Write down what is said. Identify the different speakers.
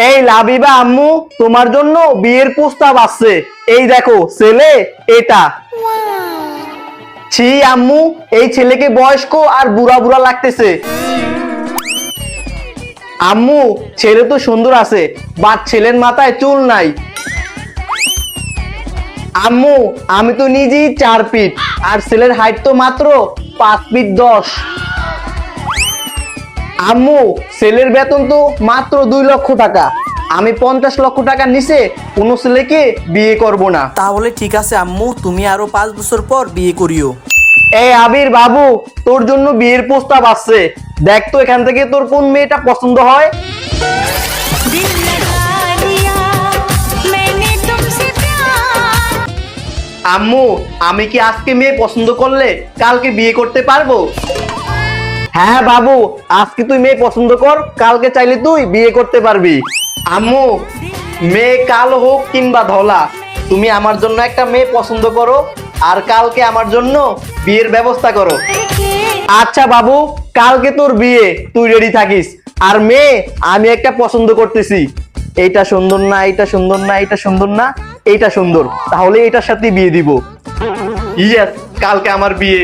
Speaker 1: এই লাবিবা আম্মু, তোমার জন্য বিয়ের প্রস্তাব আসছে। এই দেখো ছেলে এটা। ছি আম্মু, এই ছেলেকে বয়স্ক আর বুড়া বুড়া লাগতেছে। আম্মু, ছেলে তো সুন্দর আছে, বাট ছেলের মাথায় চুল নাই। আম্মু, আমি তো নিজেই 4 ফিট, আর ছেলের হাইট তো মাত্র 5 ফিট 10। আম্মু, ছেলের বেতন তো মাত্র 2 লক্ষ টাকা। আমি 50 লক্ষ টাকার নিচে কোনো ছেলেকে বিয়ে করব না।
Speaker 2: তাহলে ঠিক আছে আম্মু, তুমি আরো 5 বছর পর বিয়ে করিও।
Speaker 1: এই আবির বাবু, তোর জন্য বিয়ের প্রস্তাব আসছে। দেখ তো এখান থেকে তোর কোন মেয়েটা পছন্দ হয়। আম্মু, আমি কি আজকে মেয়ে পছন্দ করলে কালকে বিয়ে করতে পারবো? হ্যাঁ বাবু, আজকে তুই মেয়ে পছন্দ কর, কালকে চাইলে তুই বিয়ে করতে পারবি। আম্মু, মেয়ে কালো হোক কিংবা ধলা, তুমি আমার জন্য একটা মেয়ে পছন্দ করো, আর কালকে আমার জন্য বিয়ের ব্যবস্থা করো। আচ্ছা বাবু, কালকে তোর বিয়ে, তুই রেডি থাকিস। আর মেয়ে আমি একটা পছন্দ করতেছি। এইটা সুন্দর না, এইটা সুন্দর না, এইটা সুন্দর না, এইটা সুন্দর, তাহলে এটার সাথে বিয়ে দিব। ইয়েস, কালকে আমার বিয়ে।